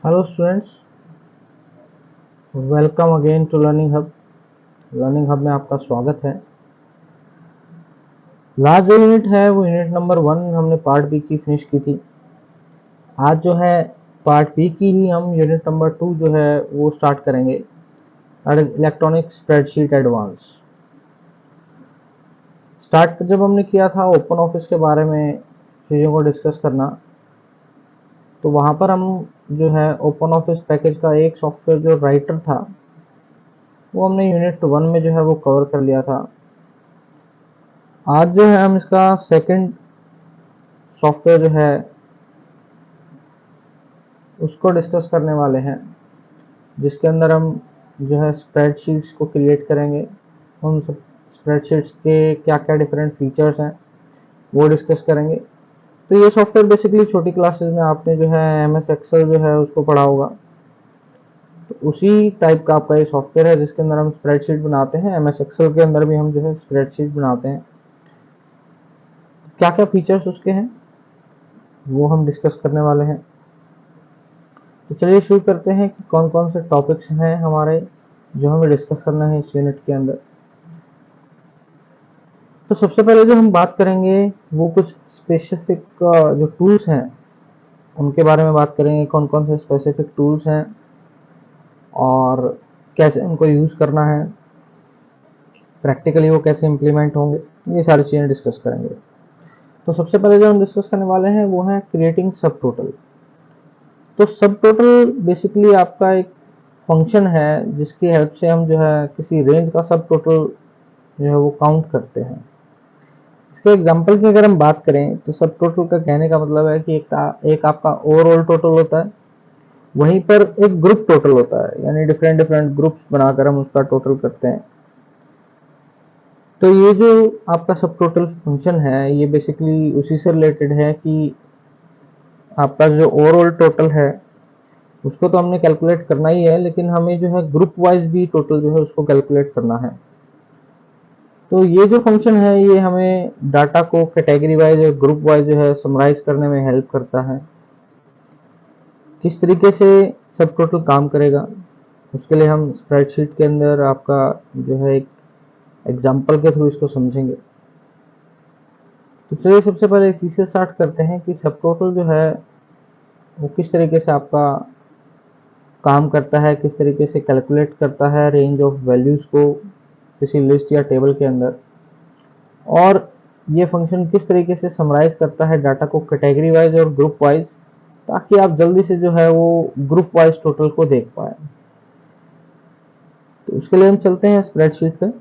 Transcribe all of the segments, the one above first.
Hello students, welcome again to learning hub. Learning hub में आपका स्वागत है। लास्ट जो यूनिट है वो यूनिट नंबर 1 हमने पार्ट बी की फिनिश की थी। आज जो है पार्ट बी की ही हम यूनिट नंबर 2 जो है वो स्टार्ट करेंगे, that is electronic spreadsheet advance. Start जब हमने किया था ओपन ऑफिस के बारे में चीज़ों को डिस्कस करना, तो वहाँ पर हम जो है ओपन ऑफिस पैकेज का एक सॉफ्टवेयर जो राइटर था वो हमने यूनिट 1 में जो है वो कवर कर लिया था। आज जो है हम इसका सेकंड सॉफ्टवेयर जो है उसको डिस्कस करने वाले हैं, जिसके अंदर हम जो है स्प्रेडशीट्स को क्रिएट करेंगे। उन स्प्रेडशीट्स के क्या क्या डिफरेंट फीचर्स हैं वो डिस्कस करेंगे। तो ये सॉफ्टवेयर बेसिकली छोटी क्लासेस में आपने जो है एमएस एक्सेल जो है उसको पढ़ा होगा, तो उसी टाइप का आपका ये सॉफ्टवेयर है जिसके अंदर हम स्प्रेडशीट बनाते हैं। एमएस एक्सेल के अंदर भी हम जो है स्प्रेडशीट बनाते हैं। क्या क्या फीचर्स उसके हैं वो हम डिस्कस करने वाले हैं। तो चलिए शुरू करते हैं कि कौन कौन से टॉपिक्स हैं हमारे जो हमें डिस्कस करना है इस यूनिट के अंदर। तो सबसे पहले जो हम बात करेंगे वो कुछ स्पेसिफिक जो टूल्स हैं उनके बारे में बात करेंगे। कौन कौन से स्पेसिफिक टूल्स हैं और कैसे उनको यूज़ करना है, प्रैक्टिकली वो कैसे इम्प्लीमेंट होंगे, ये सारी चीज़ें डिस्कस करेंगे। तो सबसे पहले जो हम डिस्कस करने वाले हैं वो है क्रिएटिंग सब टोटल। तो सब टोटल बेसिकली आपका एक फंक्शन है जिसकी हेल्प से हम जो है किसी रेंज का सब टोटल जो है वो काउंट करते हैं। इसके एग्जांपल की अगर हम बात करें तो सब टोटल का कहने का मतलब है कि एक आपका ओवरऑल टोटल होता है, वहीं पर एक ग्रुप टोटल होता है, यानी डिफरेंट डिफरेंट ग्रुप्स बनाकर हम उसका टोटल करते हैं। तो ये जो आपका सब टोटल फंक्शन है ये बेसिकली उसी से रिलेटेड है कि आपका जो ओवरऑल टोटल है उसको तो हमने कैलकुलेट करना ही है, लेकिन हमें जो है ग्रुप वाइज भी टोटल जो है उसको कैलकुलेट करना है। तो ये जो फंक्शन है ये हमें डाटा को कैटेगरी वाइज और ग्रुप वाइज जो है समराइज करने में हेल्प करता है। किस तरीके से सब टोटल काम करेगा उसके लिए हम स्प्रेडशीट के अंदर आपका जो है एक एग्जांपल के थ्रू इसको समझेंगे। तो चलिए सबसे पहले इसी से स्टार्ट करते हैं कि सब टोटल जो है वो किस तरीके से आपका काम करता है, किस तरीके से कैलकुलेट करता है रेंज ऑफ वैल्यूज़ को किसी लिस्ट या टेबल के अंदर, और ये फंक्शन किस तरीके से समराइज करता है डाटा को कैटेगरी वाइज और ग्रुप वाइज, ताकि आप जल्दी से जो है वो ग्रुप वाइज टोटल को देख पाए। तो उसके लिए हम चलते हैं स्प्रेडशीट पे।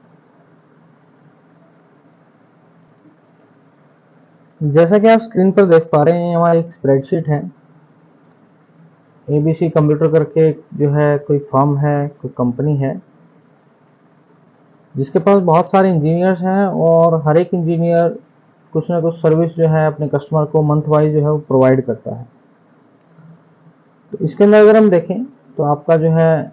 जैसा कि आप स्क्रीन पर देख पा रहे हैं हमारी एक स्प्रेडशीट है। एबीसी कंप्यूटर करके जो है कोई फर्म है, कोई कंपनी है जिसके पास बहुत सारे इंजीनियर्स हैं और हर एक इंजीनियर कुछ ना कुछ सर्विस जो है अपने कस्टमर को मंथ वाइज जो है वो प्रोवाइड करता है। तो इसके अंदर अगर हम देखें तो आपका जो है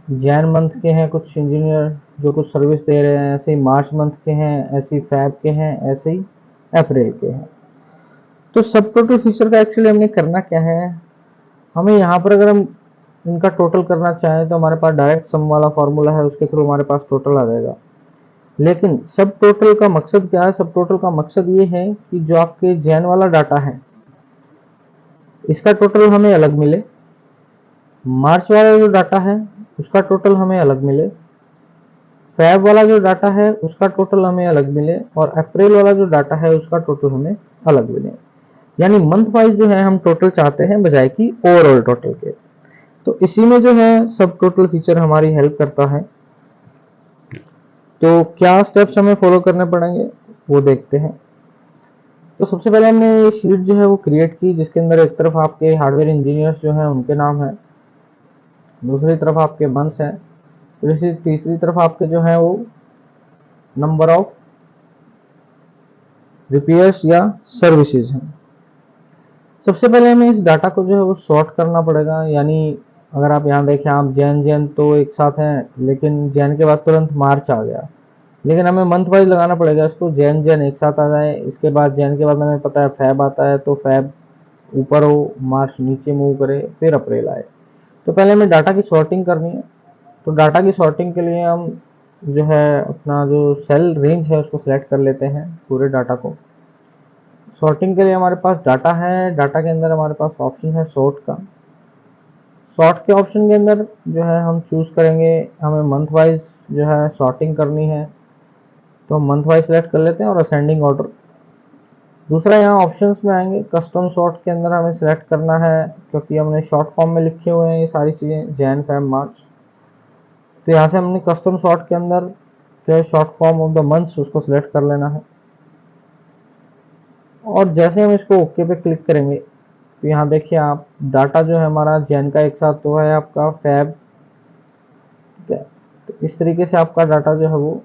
जैन मंथ के हैं कुछ इंजीनियर जो कुछ सर्विस दे रहे हैं, ऐसे ही मार्च मंथ के हैं, ऐसे ही फैब के हैं, ऐसे ही अप्रैल के हैं। तो सब टोटल फीचर का एक्चुअली हमने करना क्या है, हमें यहाँ पर अगर हम इनका टोटल करना चाहें तो हमारे पास डायरेक्ट सम वाला फॉर्मूला है, उसके थ्रू हमारे पास टोटल आ जाएगा। लेकिन सब टोटल का मकसद क्या है? सब टोटल का मकसद ये है कि जो आपके जैन वाला डाटा है इसका टोटल हमें अलग मिले, मार्च वाला जो डाटा है उसका टोटल हमें अलग मिले, फैब वाला जो डाटा है उसका टोटल हमें अलग मिले, और अप्रैल वाला जो डाटा है उसका टोटल हमें अलग मिले। यानी मंथ वाइज जो है हम टोटल चाहते हैं बजाय कि ओवरऑल टोटल के। तो इसी में जो है सब टोटल फीचर हमारी हेल्प करता है। तो क्या स्टेप्स हमें फॉलो करने पड़ेंगे वो देखते हैं। तो सबसे पहले हमने ये शीट जो है वो क्रिएट की, जिसके अंदर एक तरफ आपके हार्डवेयर इंजीनियर्स जो हैं उनके नाम है, दूसरी तरफ आपके मंथ्स हैं, तीसरी तरफ आपके जो है वो नंबर ऑफ रिपेयर्स या सर्विसेज हैं। सबसे पहले हमें इस डाटा को जो है वो सॉर्ट करना पड़ेगा। यानी अगर आप यहाँ देखें, आप जैन तो एक साथ हैं, लेकिन जैन के बाद तुरंत मार्च आ गया, लेकिन हमें मंथ वाइज लगाना पड़ेगा इसको। जैन एक साथ आ जाए, इसके बाद जैन के बाद हमें पता है फैब आता है तो फैब ऊपर हो, मार्च नीचे मूव करे, फिर अप्रैल आए। तो पहले हमें डाटा की सॉर्टिंग करनी है। तो डाटा की सॉर्टिंग के लिए हम जो है अपना जो सेल रेंज है उसको सिलेक्ट कर लेते हैं, पूरे डाटा को। सॉर्टिंग के लिए हमारे पास डाटा है, डाटा के अंदर हमारे पास ऑप्शन है सॉर्ट का। सॉर्ट के ऑप्शन के अंदर जो है हम चूज करेंगे, हमें मंथ वाइज जो है सॉर्टिंग करनी है, तो हम मंथ वाइज सेलेक्ट कर लेते हैं और असेंडिंग ऑर्डर। दूसरा यहाँ ऑप्शंस में आएंगे, कस्टम सॉर्ट के अंदर हमें सिलेक्ट करना है, क्योंकि हमने शॉर्ट फॉर्म में लिखे हुए हैं ये सारी चीज़ें, जैन फेब मार्च। तो यहाँ से हमने कस्टम सॉर्ट के अंदर जो है short form of the months उसको सिलेक्ट कर लेना है। और जैसे हम इसको ओके पे क्लिक करेंगे तो यहाँ देखिए आप, डाटा जो है हमारा जैन का एक साथ तो है आपका फेब, ठीक है। तो इस तरीके से आपका डाटा जो है वो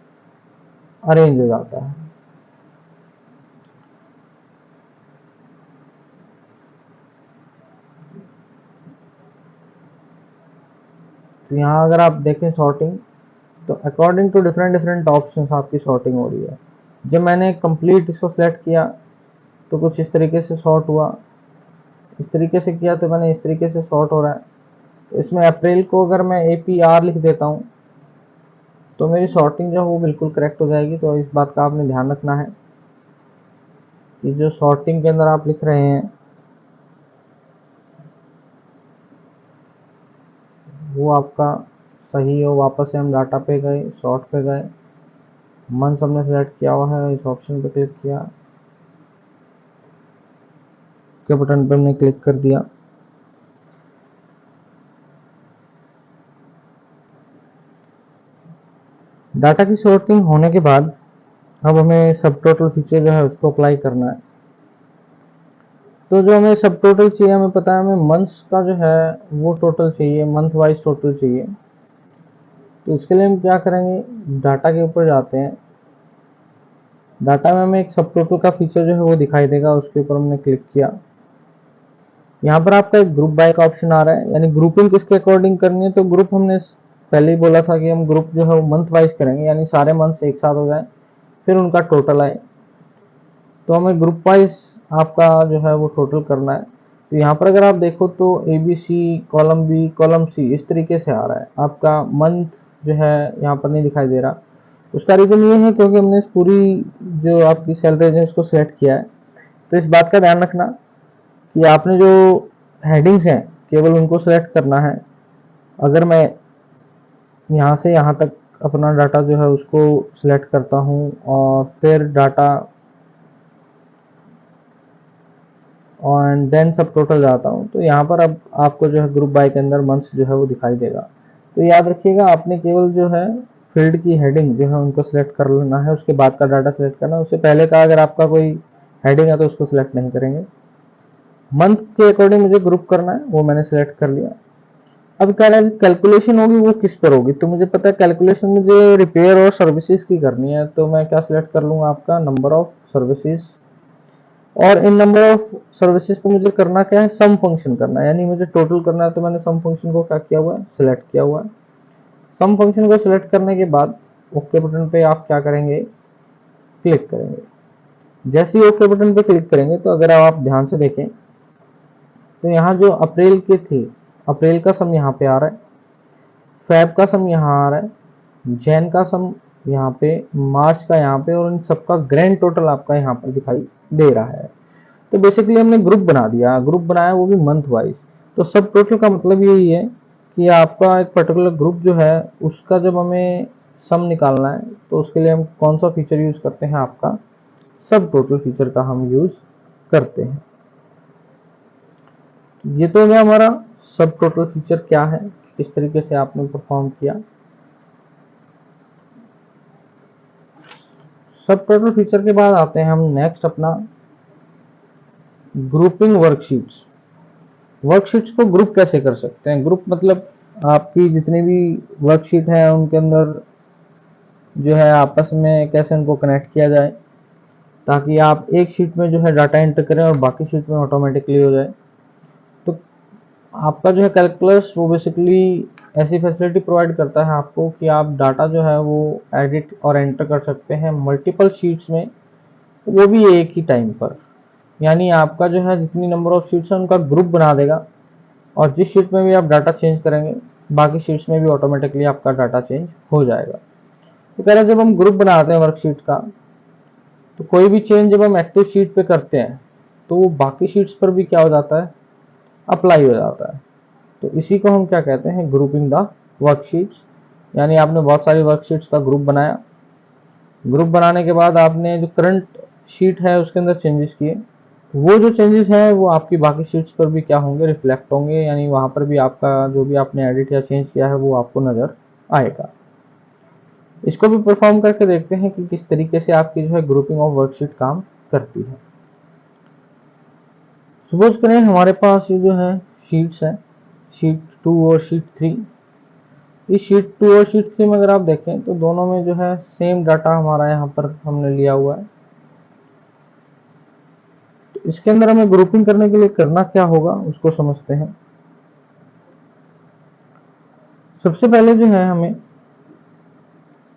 अरेंज हो जाता है। तो यहाँ अगर आप देखें सॉर्टिंग, तो according to different different options आपकी सॉर्टिंग हो रही है। जब मैंने कंप्लीट इसको सिलेक्ट किया तो कुछ इस तरीके से सॉर्ट हुआ, इस तरीके से किया तो मैंने इस तरीके से सॉर्ट हो रहा है। तो इसमें अप्रैल को अगर मैं APR लिख देता हूँ तो मेरी सॉर्टिंग जो है वो बिल्कुल करेक्ट हो जाएगी। तो इस बात का आपने ध्यान रखना है कि जो सॉर्टिंग के अंदर आप लिख रहे हैं वो आपका सही हो। वापस से हम डाटा पे गए, सॉर्ट पे गए, मंथ हमने सेलेक्ट किया हुआ है, इस ऑप्शन पे क्लिक किया, के बटन पे हमने क्लिक कर दिया। डाटा की सॉर्टिंग होने के बाद अब हमें सब टोटल फीचर जो है उसको अप्लाई करना है। तो जो हमें सब टोटल चाहिए, हमें पता है हमें मंथ्स का जो है वो टोटल चाहिए, मंथ वाइज टोटल चाहिए। तो इसके लिए हम क्या करेंगे, डाटा के ऊपर जाते हैं, डाटा में हमें एक सब टोटल का फीचर जो है वो दिखाई देगा, उसके ऊपर हमने क्लिक किया। यहाँ पर आपका एक ग्रुप बाय का ऑप्शन आ रहा है, यानी ग्रुपिंग किसके अकॉर्डिंग करनी है। तो ग्रुप हमने पहले ही बोला था कि हम ग्रुप जो है वो मंथ वाइज करेंगे, यानी सारे मंथ्स एक साथ हो जाए फिर उनका टोटल आए। तो हमें ग्रुप वाइज आपका जो है वो टोटल करना है। तो यहाँ पर अगर आप देखो तो ABC column B column C इस तरीके से आ रहा है, आपका मंथ जो है यहाँ पर नहीं दिखाई दे रहा। उसका रीज़न ये है क्योंकि हमने इस पूरी जो आपकी सेल रेंज है उसको सेलेक्ट किया है। तो इस बात का ध्यान रखना कि आपने जो हेडिंग्स हैं केवल उनको सेलेक्ट करना है। अगर मैं यहाँ से यहाँ तक अपना डाटा जो है उसको सिलेक्ट करता हूँ और फिर डाटा एंड देन सब टोटल जाता हूँ, तो यहाँ पर अब आपको जो है ग्रुप बाय के अंदर मंथ्स जो है वो दिखाई देगा। तो याद रखिएगा, आपने केवल जो है फील्ड की हेडिंग जो है उनको सिलेक्ट कर लेना है, उसके बाद का डाटा सिलेक्ट करना है। उससे पहले का अगर आपका कोई हेडिंग है तो उसको सिलेक्ट नहीं करेंगे। मंथ के अकॉर्डिंग मुझे ग्रुप करना है, वो मैंने सिलेक्ट कर लिया। अब कह रहा है कैलकुलेशन होगी वो किस पर होगी, तो मुझे पता है कैलकुलेशन मुझे रिपेयर और सर्विसेज की करनी है। तो मैं क्या सिलेक्ट कर लूँगा, आपका नंबर ऑफ सर्विसेज। और इन नंबर ऑफ सर्विसेज को मुझे करना क्या है, सम फंक्शन करना है, यानी मुझे टोटल करना है। तो मैंने सम फंक्शन को क्या किया हुआ है, सिलेक्ट किया हुआ है। सम फंक्शन को सिलेक्ट करने के बाद ओके बटन पे आप क्या करेंगे, क्लिक करेंगे। जैसे ही ओके बटन पे क्लिक करेंगे तो अगर आप ध्यान से देखें तो यहाँ जो अप्रैल के थे, अप्रैल का सम यहाँ पे आ रहा है, फेब का सम यहाँ आ रहा है, जैन का सम यहाँ पे, मार्च का यहाँ पे, और इन सबका ग्रैंड टोटल आपका यहाँ पर दिखाई दे रहा है। तो बेसिकली हमने ग्रुप बना दिया, ग्रुप बनाया वो भी मंथ वाइज। तो सब टोटल का मतलब यही है कि आपका एक पर्टिकुलर ग्रुप जो है उसका जब हमें सम निकालना है तो उसके लिए हम कौन सा फीचर यूज करते हैं, आपका सब टोटल फीचर का हम यूज करते हैं। ये तो है हमारा सब टोटल फीचर क्या है, किस तरीके से आपने परफॉर्म किया। सब टोटल फीचर के बाद आते हैं हम नेक्स्ट अपना ग्रुपिंग वर्कशीट्स। वर्कशीट्स को ग्रुप कैसे कर सकते हैं, ग्रुप मतलब आपकी जितनी भी वर्कशीट है उनके अंदर जो है आपस में कैसे उनको कनेक्ट किया जाए ताकि आप एक शीट में जो है डाटा एंटर करें और बाकी शीट में ऑटोमेटिकली हो जाए। तो आपका जो है कैलकुलस वो बेसिकली ऐसी फैसिलिटी प्रोवाइड करता है आपको कि आप डाटा जो है वो एडिट और एंटर कर सकते हैं मल्टीपल शीट्स में, वो भी एक ही टाइम पर। यानी आपका जो है जितनी नंबर ऑफ शीट्स है उनका ग्रुप बना देगा, और जिस शीट में भी आप डाटा चेंज करेंगे बाकी शीट्स में भी ऑटोमेटिकली आपका डाटा चेंज हो जाएगा। तो कह रहे जब हम ग्रुप बनाते हैं वर्कशीट का, तो कोई भी चेंज जब हम एक्टिव शीट पे करते हैं तो वो बाकी शीट्स पर भी क्या हो जाता है, अप्लाई हो जाता है। तो इसी को हम क्या कहते हैं, ग्रुपिंग द वर्कशीट्स। यानी आपने बहुत सारी वर्कशीट्स का ग्रुप बनाया, ग्रुप बनाने के बाद आपने जो करंट शीट है उसके अंदर चेंजेस किए, वो जो चेंजेस हैं वो आपकी बाकी शीट्स पर भी क्या होंगे, रिफ्लेक्ट होंगे, यानी वहां पर भी आपका जो भी आपने एडिट या चेंज किया है वो आपको नजर आएगा। इसको भी परफॉर्म करके देखते हैं कि किस तरीके से आपकी जो है ग्रुपिंग ऑफ वर्कशीट काम करती है। सपोज करें हमारे पास ये जो है शीट्स है, शीट 2 और शीट 3। इस शीट 2 और शीट 3 में अगर आप देखें तो दोनों में जो है सेम डाटा हमारा यहाँ पर हमने लिया हुआ है। तो इसके अंदर हमें ग्रुपिंग करने के लिए करना क्या होगा उसको समझते हैं। सबसे पहले जो है हमें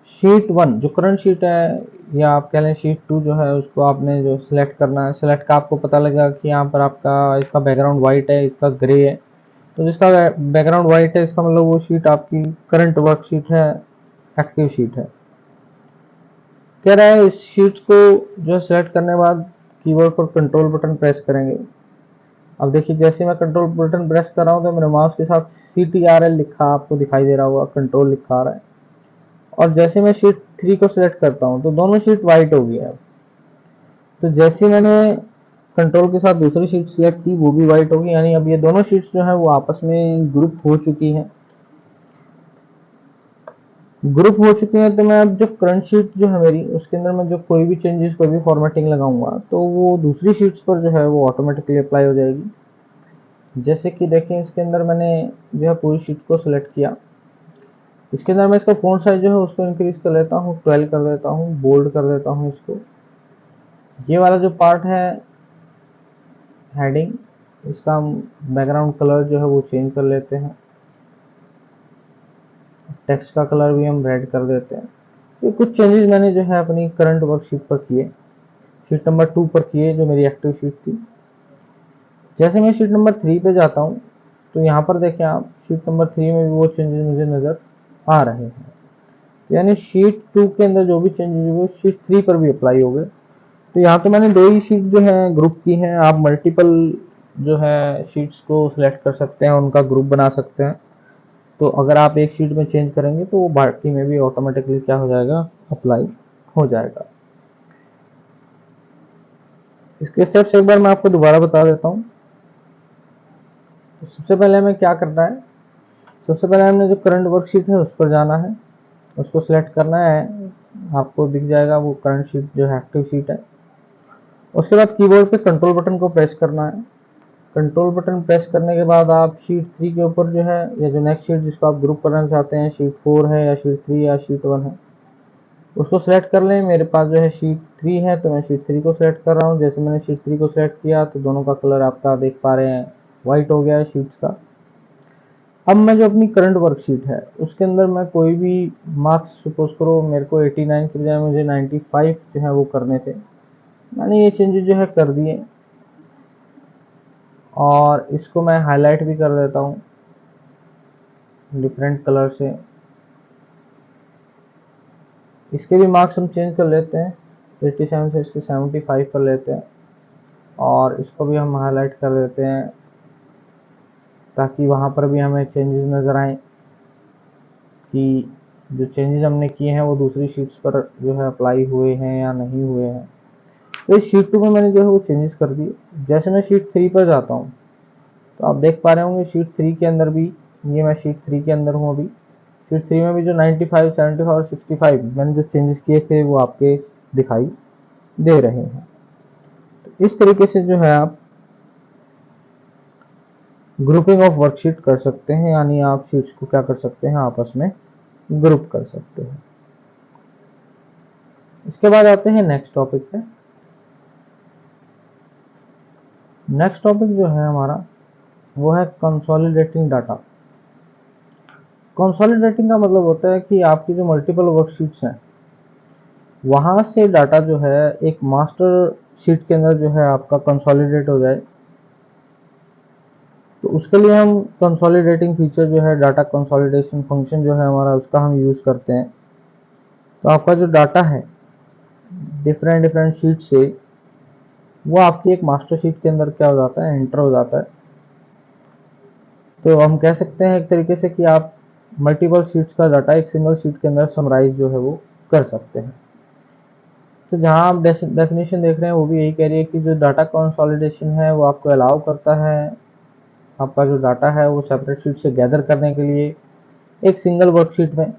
शीट 1 जो करंट शीट है, या आप कह लें शीट 2 जो है, उसको आपने जो सिलेक्ट करना है। सिलेक्ट का आपको पता लगा कि यहाँ पर आपका इसका बैकग्राउंड वाइट है, इसका ग्रे है। तो जिसका बैकग्राउंड वाइट है इसका मतलब वो शीट आपकी करंट वर्कशीट है, एक्टिव शीट है। कह रहा है इस शीट को जो सिलेक्ट करने के बाद कीबोर्ड पर कंट्रोल बटन प्रेस करेंगे। अब देखिए जैसे मैं कंट्रोल बटन प्रेस कर रहा हूँ तो मेरे माउस के साथ CTRL लिखा आपको दिखाई दे रहा होगा, कंट्रोल लिखा आ रहा है। और जैसे मैं शीट 3 को सिलेक्ट करता हूँ तो दोनों शीट वाइट हो गई है। तो जैसे मैंने कंट्रोल के साथ दूसरी शीट सिलेक्ट की वो भी वाइट होगी, यानी अब ये दोनों शीट्स जो है वो आपस में ग्रुप हो चुकी हैं। ग्रुप हो चुके हैं तो मैं अब जो करंट शीट जो है मेरी उसके अंदर मैं जो कोई भी चेंजेस, कोई भी फॉर्मेटिंग लगाऊंगा तो वो दूसरी शीट्स पर जो है वो ऑटोमेटिकली अप्लाई हो जाएगी। जैसे कि देखें इसके अंदर मैंने जो है पूरी शीट को सिलेक्ट किया। इसके अंदर मैं इसका फ़ॉन्ट साइज जो है उसको इंक्रीज कर लेता हूँ, 12 कर देता हूँ, बोल्ड कर देता हूँ इसको। ये वाला जो पार्ट है हेडिंग, इसका हम बैकग्राउंड कलर जो है वो चेंज कर लेते हैं। टेक्स्ट का कलर भी हम रेड कर देते हैं। ये कुछ चेंजेस मैंने जो है अपनी करंट वर्कशीट पर किए, शीट नंबर 2 पर किए जो मेरी एक्टिव शीट थी। जैसे मैं शीट नंबर 3 पे जाता हूँ तो यहाँ पर देखें आप, शीट नंबर 3 में भी वो चेंजेस मुझे नज़र आ रहे हैं। यानी शीट 2 के अंदर जो भी चेंजेस हुए शीट 3 पर भी अप्लाई हो गए। तो यहाँ तो मैंने दो ही शीट जो है ग्रुप की हैं, आप मल्टीपल जो है शीट्स को सिलेक्ट कर सकते हैं, उनका ग्रुप बना सकते हैं। तो अगर आप एक शीट में चेंज करेंगे तो वो बाकी में भी ऑटोमेटिकली क्या हो जाएगा, अप्लाई हो जाएगा। इसके स्टेप्स एक बार मैं आपको दोबारा बता देता हूँ। तो सबसे पहले हमें क्या करना है, सबसे पहले हमने जो करंट वर्कशीट है उस पर जाना है, उसको सिलेक्ट करना है। आपको दिख जाएगा वो करंट शीट जो है एक्टिव शीट है। उसके बाद कीबोर्ड पे कंट्रोल बटन को प्रेस करना है। कंट्रोल बटन प्रेस करने के बाद आप शीट 3 के ऊपर जो है, या जो नेक्स्ट शीट जिसको आप ग्रुप करना चाहते हैं, शीट 4 है या शीट 3 या शीट 1 है, उसको सिलेक्ट कर लें। मेरे पास जो है शीट 3 है तो मैं शीट 3 को सिलेक्ट कर रहा हूँ। जैसे मैंने शीट 3 को सिलेक्ट किया तो दोनों का कलर आपका देख पा रहे हैं वाइट हो गया है शीट्स का। अब मैं जो अपनी करंट वर्कशीट है उसके अंदर मैं कोई भी मार्क्स, सपोज करो मेरे को 89 के बजाय मुझे 95 जो है वो करने थे, मैंने ये चेंजेस जो है कर दिए। और इसको मैं हाईलाइट भी कर देता हूँ डिफरेंट कलर से। इसके भी मार्क्स हम चेंज कर लेते हैं, 87 से इसके 75 कर लेते हैं। और इसको भी हम हाईलाइट कर देते हैं ताकि वहाँ पर भी हमें चेंजेस नज़र आए कि जो चेंजेस हमने किए हैं वो दूसरी शीट्स पर जो है अप्लाई हुए हैं या नहीं हुए हैं। तो इस शीट 2 में मैंने जो है वो चेंजेस कर दिए। जैसे मैं शीट 3 पर जाता हूँ तो आप देख पा रहे होंगे शीट 3 के अंदर भी, ये मैं शीट 3 के अंदर हूँ अभी। शीट 3 में भी जो 95, 75 और 65 मैंने जो चेंजेस किए थे वो आपके दिखाई दे रहे हैं। तो इस तरीके से जो है आप ग्रुपिंग ऑफ वर्कशीट कर सकते हैं, यानी आप शीट्स को क्या कर सकते हैं, आपस में ग्रुप कर सकते हैं। इसके बाद आते हैं नेक्स्ट टॉपिक पे। नेक्स्ट टॉपिक जो है हमारा वो है कंसोलिडेटिंग डाटा। कंसोलिडेटिंग का मतलब होता है कि आपकी जो मल्टीपल वर्कशीट्स हैं वहाँ से डाटा जो है एक मास्टर शीट के अंदर जो है आपका कंसोलिडेट हो जाए। तो उसके लिए हम कंसोलिडेटिंग फीचर जो है, डाटा कंसोलिडेशन फंक्शन जो है हमारा, उसका हम यूज़ करते हैं। तो आपका जो डाटा है डिफरेंट डिफरेंट शीट से, वो आपकी एक मास्टर शीट के अंदर क्या हो जाता है, एंटर हो जाता है। तो हम कह सकते हैं एक तरीके से कि आप मल्टीपल शीट्स का डाटा एक सिंगल शीट के अंदर समराइज जो है वो कर सकते हैं। तो जहाँ आप डेफिनेशन देख रहे हैं वो भी यही कह रही है कि जो डाटा कंसोलिडेशन है वो आपको अलाउ करता है आपका जो डाटा है वो सेपरेट शीट से गैदर करने के लिए एक सिंगल वर्कशीट में।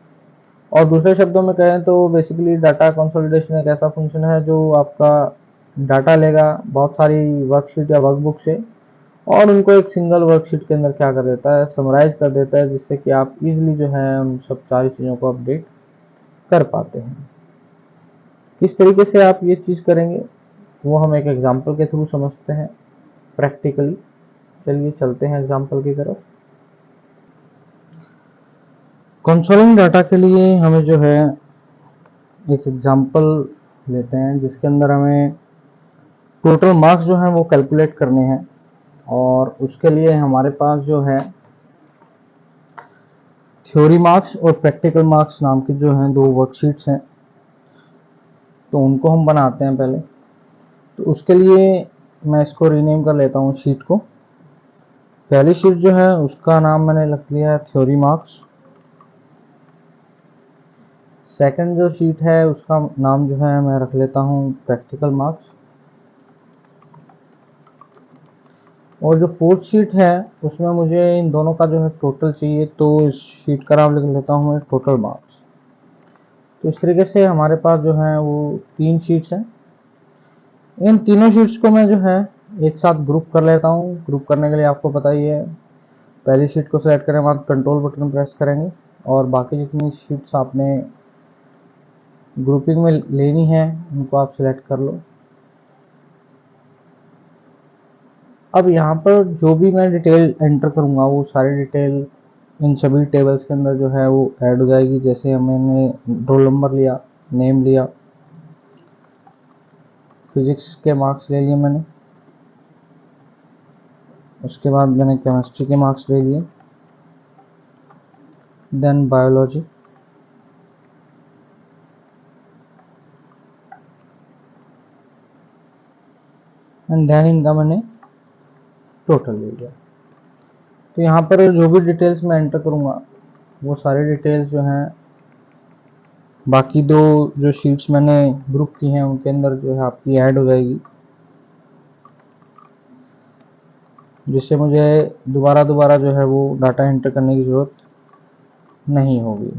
और दूसरे शब्दों में कहें तो बेसिकली डाटा कंसोलिडेशन एक ऐसा फंक्शन है जो आपका डाटा लेगा बहुत सारी वर्कशीट या वर्कबुक से, और उनको एक सिंगल वर्कशीट के अंदर क्या कर देता है, समराइज कर देता है, जिससे कि आप इजीली जो है उन सब सारी चीज़ों को अपडेट कर पाते हैं। किस तरीके से आप ये चीज़ करेंगे वो हम एक एग्जांपल के थ्रू समझते हैं प्रैक्टिकली। चलिए चलते हैं एग्जांपल की तरफ। कंसोलिंग डाटा के लिए हमें जो है एक एग्जांपल लेते हैं जिसके अंदर हमें टोटल मार्क्स जो हैं वो कैलकुलेट करने हैं। और उसके लिए हमारे पास जो है थ्योरी मार्क्स और प्रैक्टिकल मार्क्स नाम की जो हैं दो वर्कशीट्स हैं, तो उनको हम बनाते हैं पहले। तो उसके लिए मैं इसको रीनेम कर लेता हूँ शीट को। पहली शीट जो है उसका नाम मैंने रख लिया है थ्योरी मार्क्स। सेकंड जो शीट है उसका नाम जो है मैं रख लेता हूँ प्रैक्टिकल मार्क्स। और जो फोर्थ शीट है उसमें मुझे इन दोनों का जो है टोटल चाहिए, तो इस शीट का नाम लिख लेता हूँ मैं टोटल मार्क्स। तो इस तरीके से हमारे पास जो है वो तीन शीट्स हैं। इन तीनों शीट्स को मैं जो है एक साथ ग्रुप कर लेता हूँ। ग्रुप करने के लिए आपको पता ही है, पहली शीट को सेलेक्ट करने के बाद कंट्रोल बटन प्रेस करेंगे और बाकी जितनी शीट्स आपने ग्रुपिंग में लेनी है उनको आप सिलेक्ट कर लो। अब यहाँ पर जो भी मैं डिटेल एंटर करूँगा वो सारी डिटेल इन सभी टेबल्स के अंदर जो है वो ऐड हो जाएगी। जैसे मैंने रोल नंबर लिया, नेम लिया, फिजिक्स के मार्क्स ले लिए मैंने, उसके बाद मैंने केमिस्ट्री के मार्क्स ले लिए, देन बायोलॉजी, एंड देन इनका मैंने टोटल ले लिया। तो यहाँ पर जो भी डिटेल्स मैं एंटर करूँगा वो सारी डिटेल्स जो हैं बाकी दो जो शीट्स मैंने ग्रुप की हैं उनके अंदर जो है आपकी ऐड हो जाएगी, जिससे मुझे दोबारा दोबारा जो है वो डाटा एंटर करने की ज़रूरत नहीं होगी।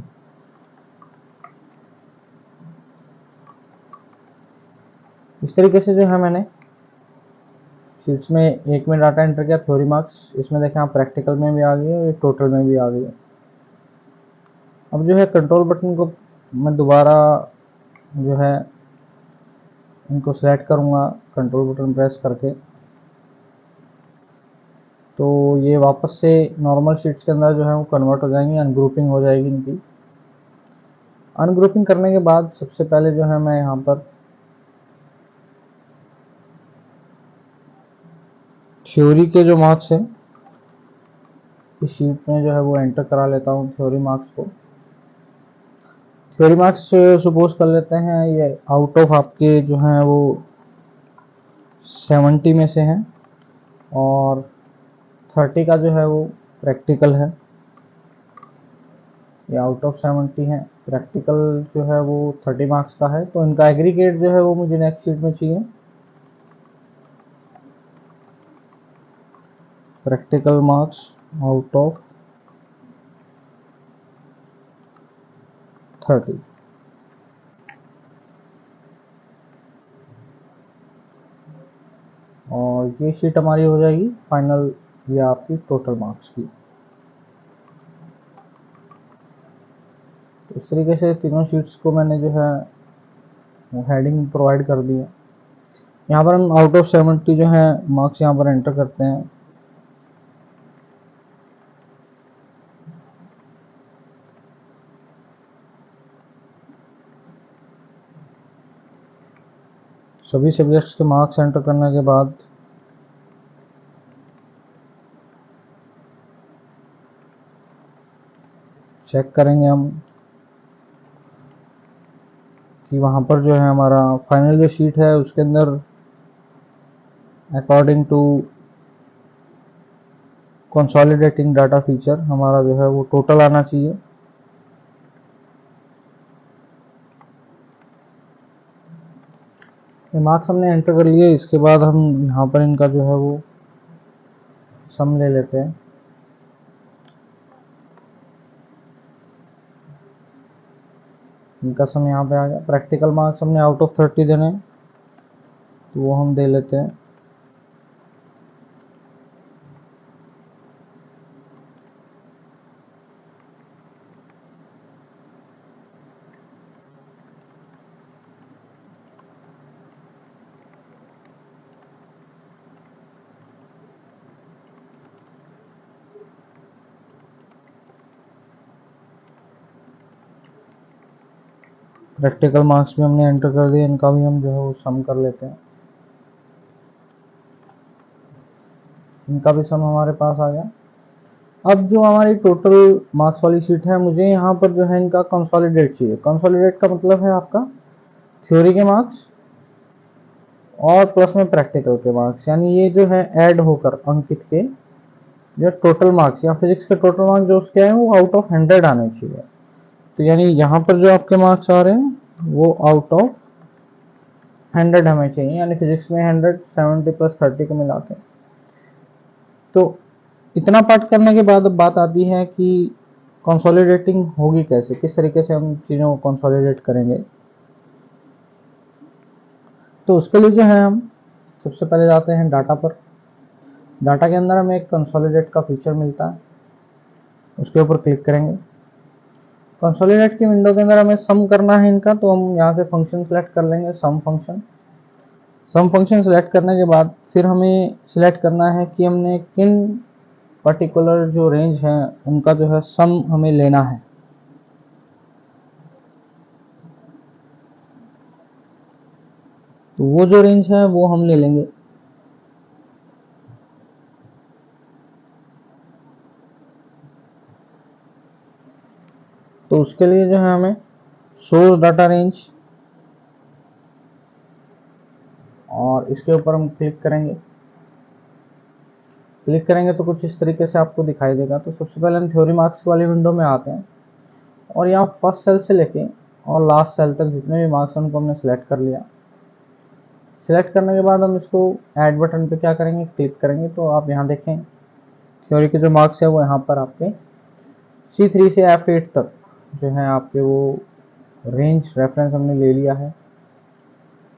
इस तरीके से जो है मैंने शीट्स में एक में डाटा एंटर किया थ्योरी मार्क्स, इसमें देखें आप प्रैक्टिकल में भी आ गई और टोटल में भी आ गई। अब जो है कंट्रोल बटन को मैं दोबारा जो है इनको सेलेक्ट करूँगा कंट्रोल बटन प्रेस करके, तो ये वापस से नॉर्मल शीट्स के अंदर जो है वो कन्वर्ट हो जाएंगी, अनग्रुपिंग हो जाएगी इनकी। अनग्रुपिंग करने के बाद सबसे पहले जो है मैं यहाँ पर थ्योरी के जो मार्क्स हैं इस शीट में जो है वो एंटर करा लेता हूँ थ्योरी मार्क्स को। थ्योरी मार्क्स सपोज कर लेते हैं ये आउट ऑफ आपके जो हैं वो 70 में से हैं और 30 का जो है वो प्रैक्टिकल है। ये आउट ऑफ 70 है, प्रैक्टिकल जो है वो 30 मार्क्स का है। तो इनका एग्रीगेट जो है वो मुझे नेक्स्ट शीट में चाहिए। प्रैक्टिकल मार्क्स आउट ऑफ 30, और ये शीट हमारी हो जाएगी फाइनल या आपकी टोटल मार्क्स की। तो इस तरीके से तीनों शीट्स को मैंने जो है हेडिंग प्रोवाइड कर दी है। यहाँ पर हम आउट ऑफ 70 जो है मार्क्स यहाँ पर एंटर करते हैं। सभी सब्जेक्ट्स के मार्क्स एंटर करने के बाद चेक करेंगे हम कि वहाँ पर जो है हमारा फाइनल जो शीट है उसके अंदर according to consolidating data feature हमारा जो है वो टोटल आना चाहिए। ये मार्क्स हमने एंटर कर लिए, इसके बाद हम यहाँ पर इनका जो है वो सम ले लेते हैं। इनका सम यहाँ पे आ गया। प्रैक्टिकल मार्क्स हमने आउट ऑफ 30 देने, तो वो हम दे लेते हैं। प्रैक्टिकल मार्क्स भी हमने एंटर कर दिए, इनका भी हम जो है वो सम कर लेते हैं। इनका भी सम हमारे पास आ गया। अब जो हमारी टोटल मार्क्स वाली शीट है, मुझे यहाँ पर जो है इनका कंसोलिडेट चाहिए। कंसोलिडेट का मतलब है आपका थ्योरी के मार्क्स और प्लस में प्रैक्टिकल के मार्क्स, यानी ये जो है ऐड होकर अंकित के जो टोटल मार्क्स या फिजिक्स के टोटल मार्क्स जो उसके हैं वो आउट ऑफ 100 आने चाहिए। तो यानी यहाँ पर जो आपके मार्क्स आ रहे हैं वो आउट ऑफ 100 हमें चाहिए, यानी फिजिक्स में 100, 70 प्लस 30 को मिला के। तो इतना पार्ट करने के बाद अब बात आती है कि कंसोलिडेटिंग होगी कैसे, किस तरीके से हम चीज़ों को कंसोलिडेट करेंगे। तो उसके लिए जो है हम सबसे पहले जाते हैं डाटा पर। डाटा के अंदर हमें एक कंसोलिडेट का फीचर मिलता है, उसके ऊपर क्लिक करेंगे। कंसोलिडेट की विंडो के अंदर हमें सम करना है इनका, तो हम यहाँ से फंक्शन सेलेक्ट कर लेंगे, सम फंक्शन। सम फंक्शन सेलेक्ट करने के बाद फिर हमें सिलेक्ट करना है कि हमने किन पर्टिकुलर जो रेंज है उनका जो है सम हमें लेना है। तो वो जो रेंज है वो हम ले लेंगे। तो उसके लिए जो है हमें सोर्स डाटा रेंज, और इसके ऊपर हम क्लिक करेंगे। क्लिक करेंगे तो कुछ इस तरीके से आपको दिखाई देगा। तो सबसे पहले हम थ्योरी मार्क्स वाली विंडो में आते हैं और यहाँ फर्स्ट सेल से लेके और लास्ट सेल तक जितने भी मार्क्स हैं उनको हमने सेलेक्ट कर लिया। सिलेक्ट करने के बाद हम इसको ऐड बटन पे क्या करेंगे, क्लिक करेंगे। तो आप यहाँ देखें थ्योरी के जो मार्क्स है वो यहाँ पर आपके C3 से F8 तक जो है आपके वो रेंज रेफरेंस हमने ले लिया है।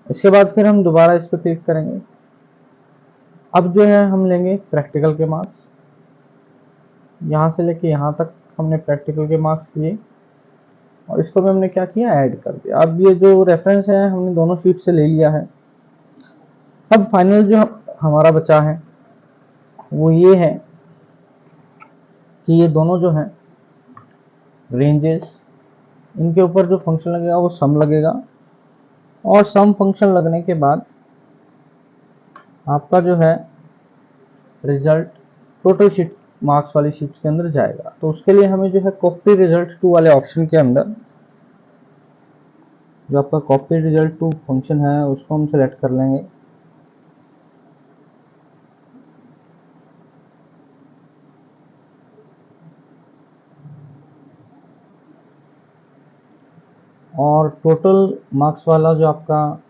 इसके बाद फिर हम दोबारा इस पर क्लिक करेंगे। अब जो है हम लेंगे प्रैक्टिकल के मार्क्स, यहाँ से लेके यहाँ तक हमने प्रैक्टिकल के मार्क्स लिए और इसको भी हमने क्या किया, ऐड कर दिया। अब ये जो रेफरेंस है हमने दोनों शीट से ले लिया है। अब फाइनल जो हमारा बचा है वो ये है कि ये दोनों जो हैं रेंजेस, इनके ऊपर जो फंक्शन लगेगा वो सम लगेगा, और सम फंक्शन लगने के बाद आपका जो है रिजल्ट टोटल शीट मार्क्स वाली शीट के अंदर जाएगा। तो उसके लिए हमें जो है कॉपी रिजल्ट टू वाले ऑप्शन के अंदर जो आपका कॉपी रिजल्ट टू फंक्शन है उसको हम सेलेक्ट कर लेंगे। और टोटल मार्क्स वाला जो आपका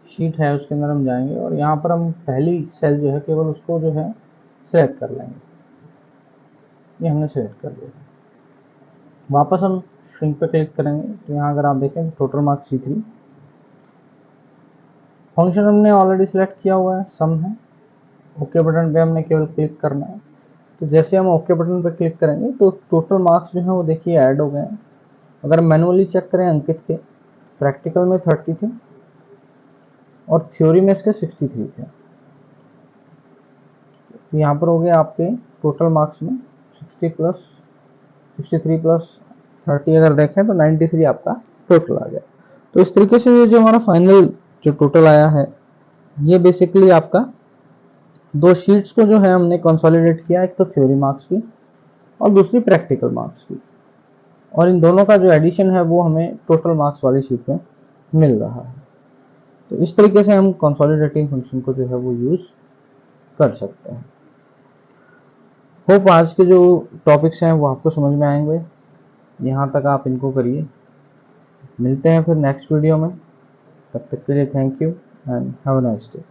शीट है उसके अंदर हम जाएंगे और यहाँ पर हम पहली सेल जो है केवल उसको जो है सेलेक्ट कर लेंगे। ये हमने सेलेक्ट कर लिया। वापस हम श्रिंक पे क्लिक करेंगे तो यहाँ अगर आप देखें टोटल मार्क्स C3, फंक्शन हमने ऑलरेडी सिलेक्ट किया हुआ है, सम है। ओके बटन पे हमने केवल क्लिक करना है। तो जैसे हम ओके बटन पे क्लिक करेंगे तो टोटल मार्क्स जो है वो देखिए ऐड हो गए हैं। अगर मैनुअली चेक करें अंकित के, प्रैक्टिकल में 30 थे और थ्योरी में इसके 63 थे। तो यहाँ पर हो गया आपके टोटल मार्क्स में 63 प्लस 30 अगर देखें तो 93 आपका टोटल आ गया। तो इस तरीके से ये जो हमारा फाइनल जो टोटल आया है ये बेसिकली आपका 2 शीट्स को जो है हमने कंसोलिडेट किया, एक तो थ्योरी मार्क्स की और दूसरी प्रैक्टिकल मार्क्स की, और इन दोनों का जो एडिशन है वो हमें टोटल मार्क्स वाली शीट में मिल रहा है। तो इस तरीके से हम कंसोलिडेटिंग फंक्शन को जो है वो यूज कर सकते हैं। होप आज के जो टॉपिक्स हैं वो आपको समझ में आएंगे, यहाँ तक आप इनको करिए। मिलते हैं फिर नेक्स्ट वीडियो में, तब तक के लिए thank you and have a nice day.